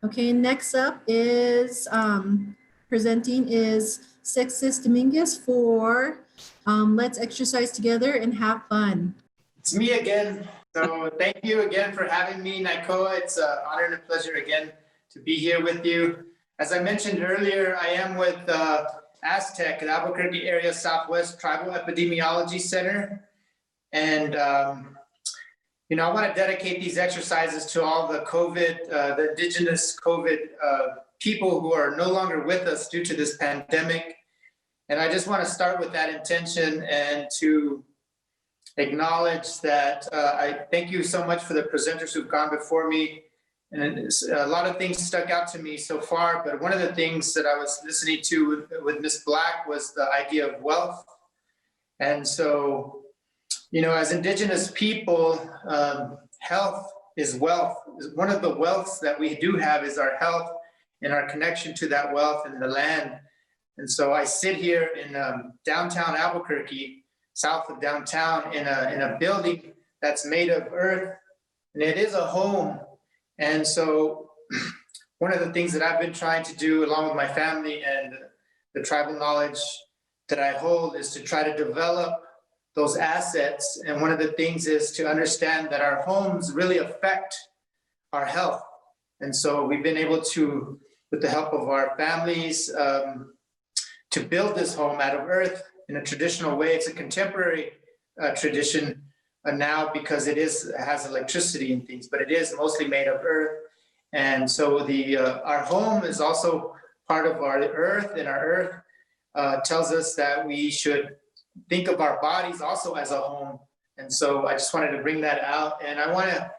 Okay, next up is presenting is Sixtus Dominguez for Let's Exercise Together and Have Fun. It's me again. So thank you again for having me, Naikoa. It's an honor and a pleasure again to be here with you. As I mentioned earlier, I am with Aztec at Albuquerque Area Southwest Tribal Epidemiology Center. And I want to dedicate these exercises to all the COVID, the indigenous COVID people who are no longer with us due to this pandemic. And I just want to start with that intention and to acknowledge that I thank you so much for the presenters who've gone before me. And a lot of things stuck out to me so far, but one of the things that I was listening to with Ms. Black was the idea of wealth. And so, as indigenous people, health is wealth. One of the wealths that we do have is our health and our connection to that wealth and the land. And so I sit here in downtown Albuquerque, south of downtown, in a building that's made of earth, and it is a home. And so one of the things that I've been trying to do along with my family and the tribal knowledge that I hold is to try to develop those assets. And one of the things is to understand that our homes really affect our health. And so we've been able to, with the help of our families, to build this home out of earth in a traditional way. It's a contemporary tradition now because it has electricity and things, but it is mostly made of earth. And so our home is also part of our earth, and our earth tells us that we should think of our bodies also as a home. And so I just wanted to bring that out. And I want to,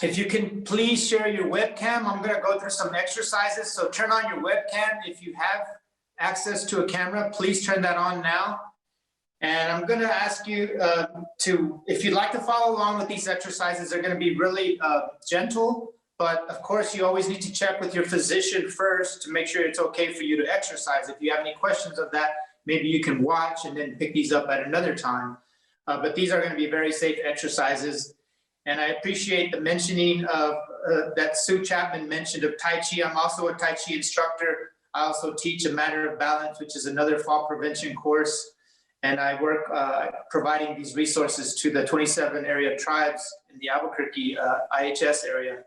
if you can please share your webcam, I'm going to go through some exercises. So turn on your webcam. If you have access to a camera, please turn that on now. And I'm going to ask you if you'd like to follow along with these exercises, they're going to be really gentle. But of course, you always need to check with your physician first to make sure it's okay for you to exercise. If you have any questions of that, maybe you can watch and then pick these up at another time. But these are going to be very safe exercises. And I appreciate the mentioning of that Sue Chapman mentioned of Tai Chi. I'm also a Tai Chi instructor. I also teach a Matter of Balance, which is another fall prevention course. And I work providing these resources to the 27 area tribes in the Albuquerque IHS area.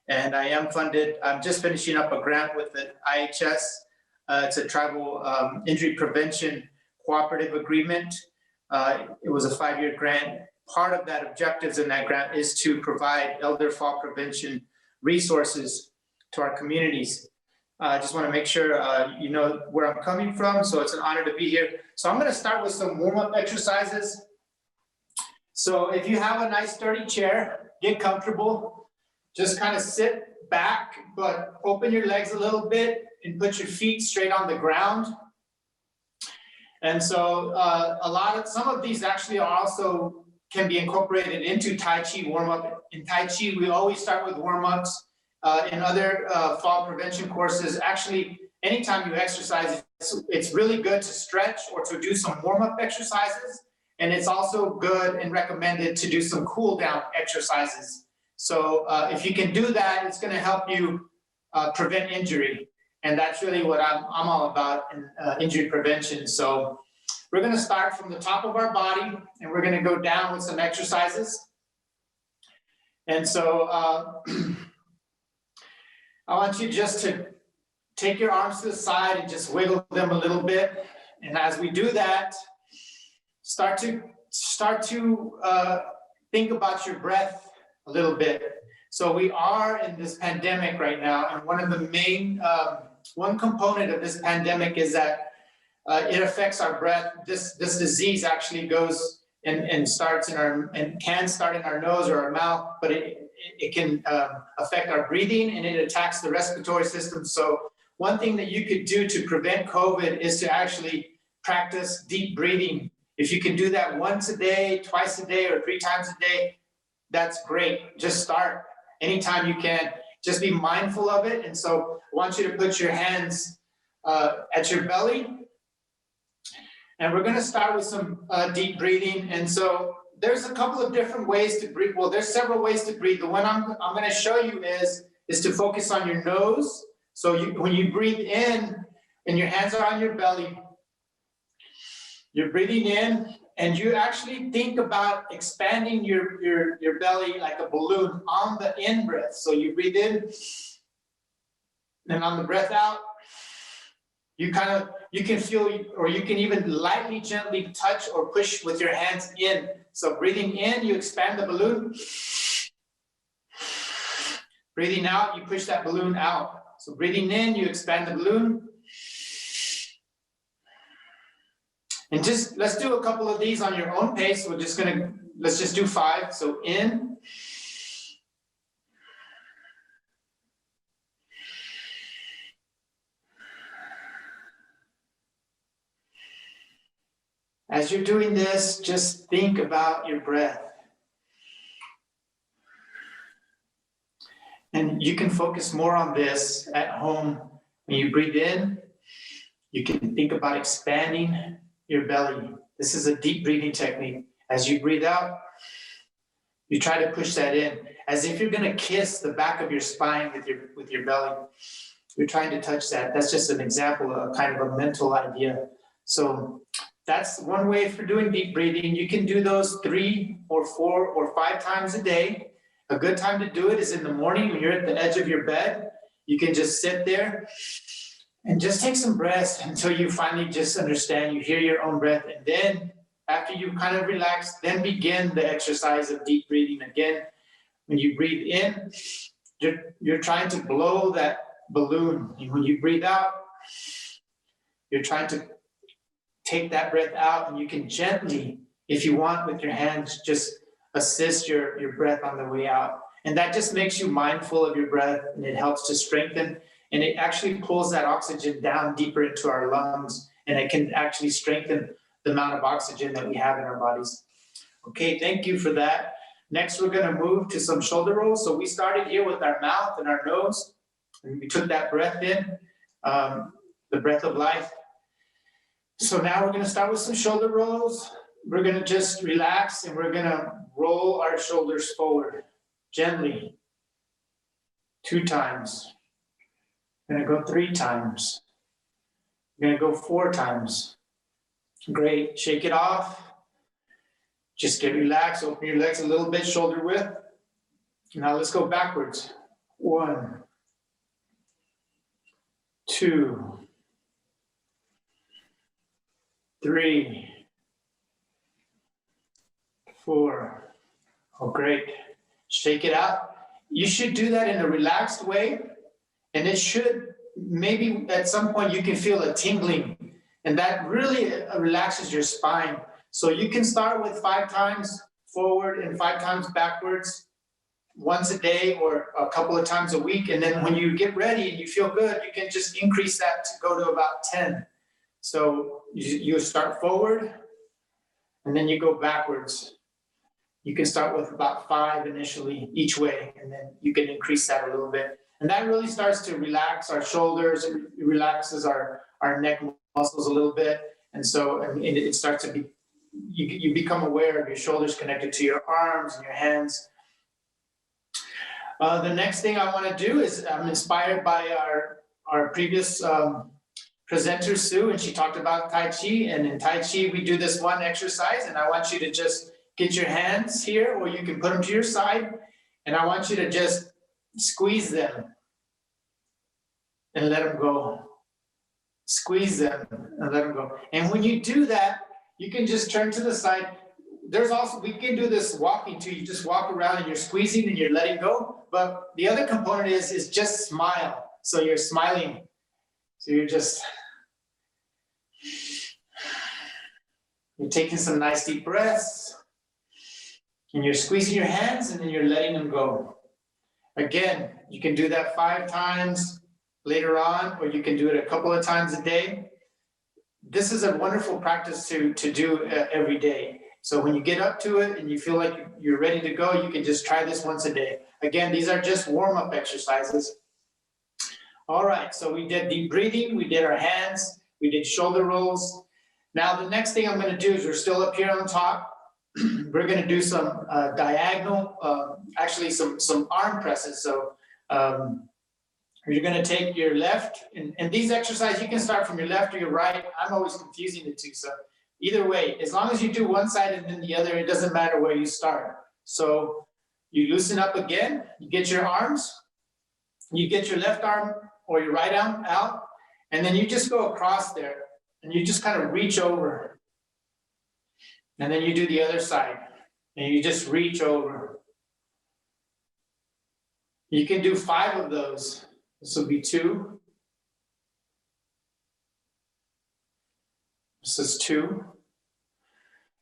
And I am funded. I'm just finishing up a grant with the IHS. It's a tribal injury prevention cooperative agreement. It was a 5-year grant. Part of that objectives in that grant is to provide elder fall prevention resources to our communities. I just want to make sure you know where I'm coming from. So it's an honor to be here. So I'm going to start with some warm-up exercises. So if you have a nice sturdy chair, get comfortable. Just kind of sit back, but open your legs a little bit and put your feet straight on the ground. And so some of these actually are also can be incorporated into Tai Chi warm-up. In Tai Chi, we always start with warm-ups. In other fall prevention courses, actually, anytime you exercise, it's really good to stretch or to do some warm-up exercises. And it's also good and recommended to do some cool-down exercises. So if you can do that, it's going to help you prevent injury. And that's really what I'm all about in injury prevention. So we're going to start from the top of our body, and we're going to go down with some exercises. And so I want you just to take your arms to the side and just wiggle them a little bit. And as we do that, start to think about your breath a little bit. So we are in this pandemic right now, and one of the main, one component of this pandemic is that it affects our breath. This disease actually goes and starts can start in our nose or our mouth, but it can affect our breathing, and it attacks the respiratory system. So one thing that you could do to prevent COVID is to actually practice deep breathing. If you can do that once a day, twice a day, or 3 times a day, that's great. Just start anytime you can. Just be mindful of it. And so I want you to put your hands at your belly. And we're going to start with some deep breathing. And so there's a couple of different ways to breathe. Well, there's several ways to breathe. The one I'm going to show you is is to focus on your nose. So when you breathe in and your hands are on your belly, you're breathing in and you actually think about expanding your belly like a balloon on the in-breath. So you breathe in, and on the breath out, you can feel, or you can even lightly, gently touch or push with your hands in. So breathing in, you expand the balloon. Breathing out, you push that balloon out. So breathing in, you expand the balloon. And let's do a couple of these on your own pace. Let's just do 5. So in. As you're doing this, just think about your breath. And you can focus more on this at home. When you breathe in, you can think about expanding your belly. This is a deep breathing technique. As you breathe out, you try to push that in, as if you're going to kiss the back of your spine with your belly. You're trying to touch that. That's just an example of kind of a mental idea. So that's one way for doing deep breathing. You can do those 3 or 4 or 5 times a day. A good time to do it is in the morning when you're at the edge of your bed. You can just sit there and just take some breaths until you finally just understand, you hear your own breath. And then after you kind of relax, then begin the exercise of deep breathing again. When you breathe in, you're trying to blow that balloon. And when you breathe out, you're trying to take that breath out, and you can gently, if you want, with your hands, just assist your breath on the way out. And that just makes you mindful of your breath, and it helps to strengthen, and it actually pulls that oxygen down deeper into our lungs, and it can actually strengthen the amount of oxygen that we have in our bodies. Okay, thank you for that. Next, we're going to move to some shoulder rolls. So we started here with our mouth and our nose, and we took that breath in, the breath of life. So now we're going to start with some shoulder rolls. We're going to just relax, and we're going to roll our shoulders forward gently 2 times. We're going to go 3 times. We're going to go 4 times. Great. Shake it off. Just get relaxed. Open your legs a little bit, shoulder width. Now let's go backwards. 1, 2, 3, 4. Oh, great. Shake it out. You should do that in a relaxed way. And it should, maybe at some point you can feel a tingling. And that really relaxes your spine. So you can start with 5 times forward and 5 times backwards once a day or a couple of times a week. And then when you get ready and you feel good, you can just increase that to go to about 10. So you start forward and then you go backwards. You can start with about 5 initially each way, and then you can increase that a little bit. And that really starts to relax our shoulders. It relaxes our neck muscles a little bit. And so it starts to be, you become aware of your shoulders connected to your arms and your hands. The next thing I want to do is, I'm inspired by our previous presenter, Sue, and she talked about Tai Chi. And in Tai Chi, we do this one exercise, and I want you to just get your hands here, or you can put them to your side, and I want you to just squeeze them and let them go. Squeeze them and let them go. And when you do that, you can just turn to the side. We can do this walking too. You just walk around and you're squeezing and you're letting go. But the other component is just smile. So you're smiling. So you're taking some nice deep breaths. And you're squeezing your hands and then you're letting them go. Again, you can do that 5 times later on, or you can do it a couple of times a day. This is a wonderful practice to do every day. So when you get up to it and you feel like you're ready to go, you can just try this once a day. Again, these are just warm-up exercises. All right, so we did deep breathing, we did our hands, we did shoulder rolls. Now the next thing I'm going to do is, we're still up here on top. We're going to do some diagonal, actually some arm presses. So You're gonna take your left, and these exercises, you can start from your left or your right. I'm always confusing the two, so either way, as long as you do one side and then the other, it doesn't matter where you start. So you loosen up again, you get your arms, you get your left arm or your right arm out, and then you just go across there, and you just kind of reach over. And then you do the other side, and you just reach over. You can do 5 of those. This will be 2. This is 2.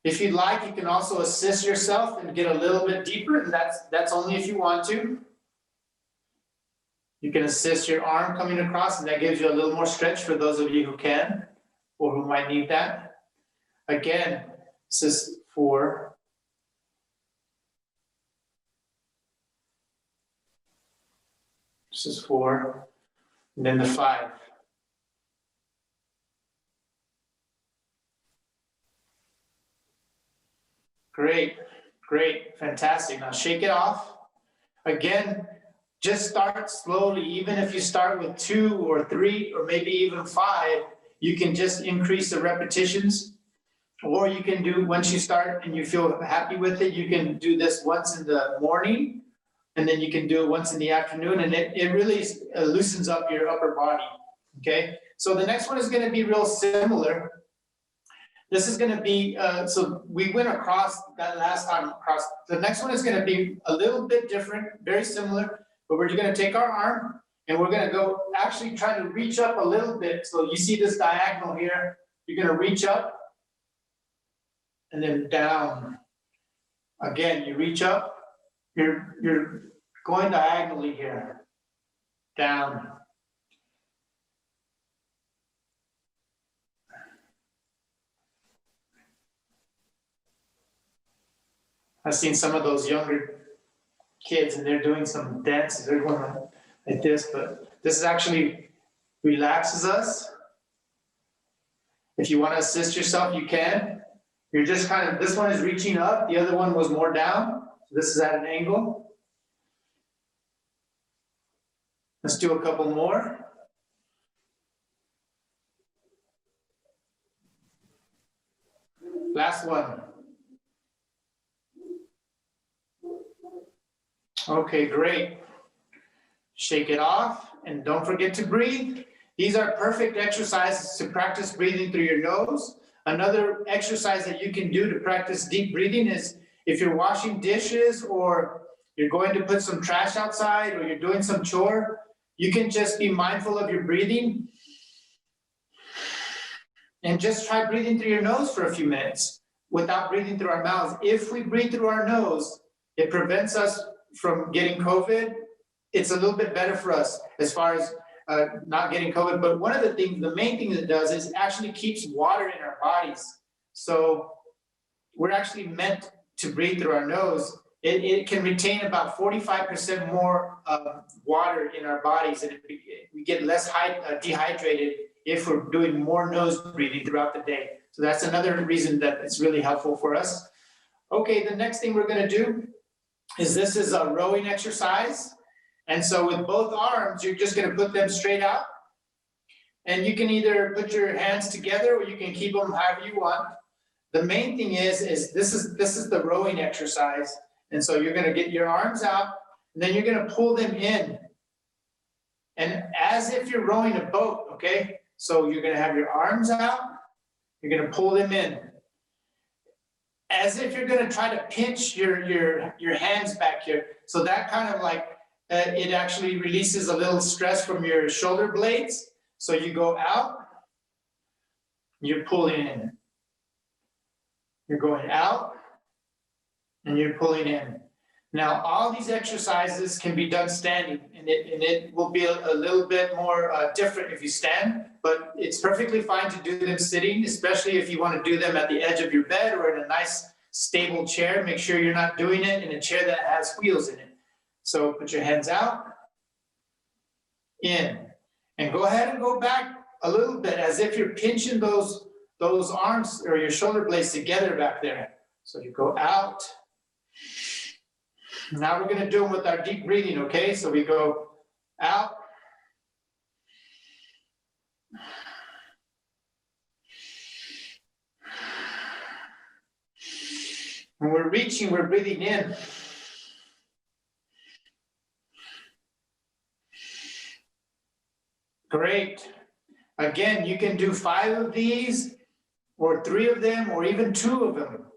If you'd like, you can also assist yourself and get a little bit deeper, and that's only if you want to. You can assist your arm coming across, and that gives you a little more stretch for those of you who can, or who might need that. Again, this is 4. This is 4, and then the 5. Great, great, fantastic. Now shake it off. Again, just start slowly. Even if you start with 2 or 3 or maybe even 5, you can just increase the repetitions. Or you can do, once you start and you feel happy with it, you can do this once in the morning, and then you can do it once in the afternoon, and it really loosens up your upper body, okay? So the next one is gonna be real similar. This is gonna be, so we went across that last time across. The next one is gonna be a little bit different, very similar, but we're gonna take our arm and we're gonna go actually try to reach up a little bit. So you see this diagonal here, you're gonna reach up and then down. Again, you reach up, you're going diagonally here, down. I've seen some of those younger kids and they're doing some dances, they're going like this, but this actually relaxes us. If you want to assist yourself, you can. You're just kind of, this one is reaching up, the other one was more down. So this is at an angle. Let's do a couple more. Last one. Okay, great. Shake it off and don't forget to breathe. These are perfect exercises to practice breathing through your nose. Another exercise that you can do to practice deep breathing is if you're washing dishes or you're going to put some trash outside or you're doing some chore, you can just be mindful of your breathing and just try breathing through your nose for a few minutes without breathing through our mouths. If we breathe through our nose, it prevents us from getting COVID. It's a little bit better for us as far as not getting COVID. But one of the things, the main thing that it does is it actually keeps water in our bodies. So we're actually meant to breathe through our nose. It can retain about 45% more water in our bodies, and we get less dehydrated if we're doing more nose breathing throughout the day. So that's another reason that it's really helpful for us. Okay, the next thing we're gonna do is this is a rowing exercise. And so with both arms, you're just gonna put them straight out. And you can either put your hands together or you can keep them however you want. The main thing is this is the rowing exercise. And so you're gonna get your arms out and then you're gonna pull them in. And as if you're rowing a boat, okay? So you're gonna have your arms out, you're gonna pull them in. As if you're gonna try to pinch your hands back here. So that kind of like, it actually releases a little stress from your shoulder blades. So you go out, you're pulling in. You're going out, and you're pulling in. Now, all these exercises can be done standing, and it will be a little bit more different if you stand, but it's perfectly fine to do them sitting, especially if you want to do them at the edge of your bed or in a nice stable chair. Make sure you're not doing it in a chair that has wheels in it. So put your hands out, in, and go ahead and go back a little bit as if you're pinching those arms or your shoulder blades together back there. So you go out. Now we're gonna do them with our deep breathing, okay? So we go out. When we're reaching, we're breathing in. Great. Again, you can do 5 of these, or 3 of them, or even 2 of them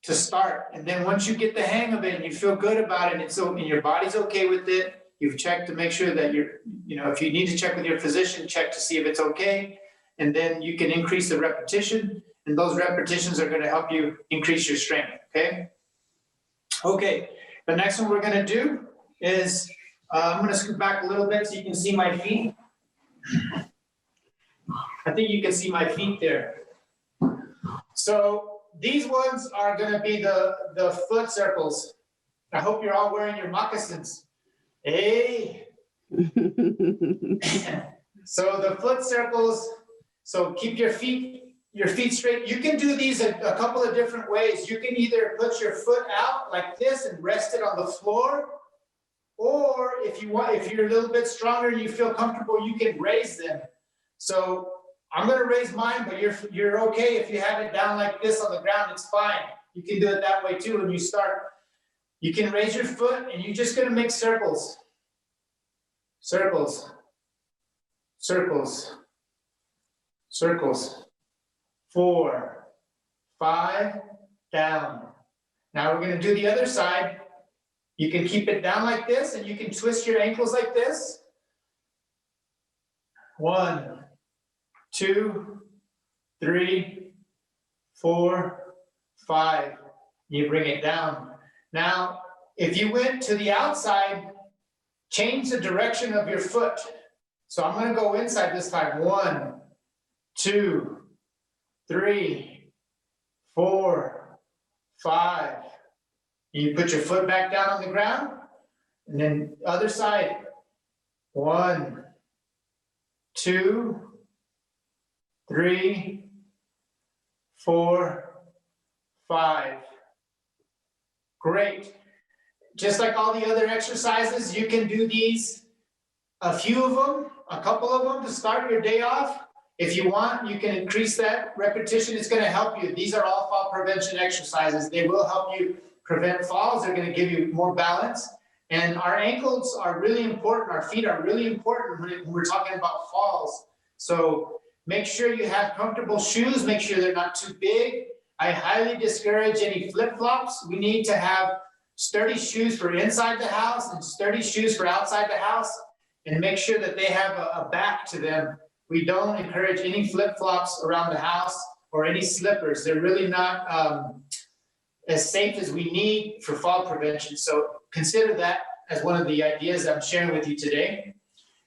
to start. And then once you get the hang of it and you feel good about it, and your body's okay with it, you've checked to make sure that if you need to check with your physician, check to see if it's okay. And then you can increase the repetition, and those repetitions are going to help you increase your strength, okay? Okay, the next one we're going to do is, I'm going to scoot back a little bit so you can see my feet. I think you can see my feet there. So these ones are going to be the foot circles. I hope you're all wearing your moccasins. Hey. So the foot circles, so keep your feet straight. You can do these a couple of different ways. You can either put your foot out like this and rest it on the floor, or if you're a little bit stronger and you feel comfortable, you can raise them. So I'm going to raise mine, but you're okay if you have it down like this on the ground. It's fine. You can do it that way too. When you start, you can raise your foot, and you're just going to make circles. Circles. Circles. Circles. 4, 5, down. Now we're going to do the other side. You can keep it down like this, and you can twist your ankles like this. 1, 2, 3, 4, 5. You bring it down. Now, if you went to the outside, change the direction of your foot. So I'm going to go inside this time. 1, 2, 3, 4, 5. You put your foot back down on the ground, and then other side. 1, 2, 3, 4, 5. Great. Just like all the other exercises, you can do these, a few of them, a couple of them to start your day off. If you want, you can increase that repetition. It's going to help you. These are all fall prevention exercises. They will help you prevent falls. They're going to give you more balance. And our ankles are really important. Our feet are really important when we're talking about falls. So make sure you have comfortable shoes. Make sure they're not too big. I highly discourage any flip-flops. We need to have sturdy shoes for inside the house and sturdy shoes for outside the house, and make sure that they have a back to them. We don't encourage any flip-flops around the house or any slippers. They're really not as safe as we need for fall prevention. So consider that as one of the ideas I'm sharing with you today.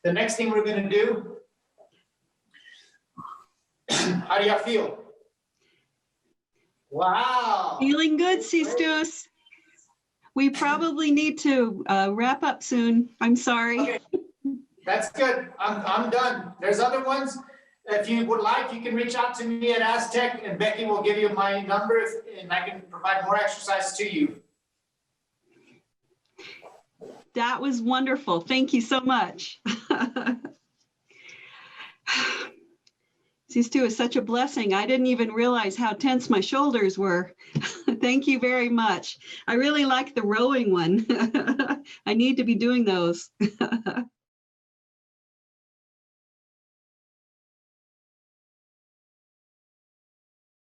The next thing we're going to do, how do y'all feel? Wow. Feeling good, Sixtus. We probably need to wrap up soon. I'm sorry. Okay. That's good. I'm done. There's other ones. If you would like, you can reach out to me at Aztec, and Becky will give you my number, and I can provide more exercise to you. That was wonderful. Thank you so much. These two is such a blessing. I didn't even realize how tense my shoulders were. Thank you very much. I really like the rowing one. I need to be doing those.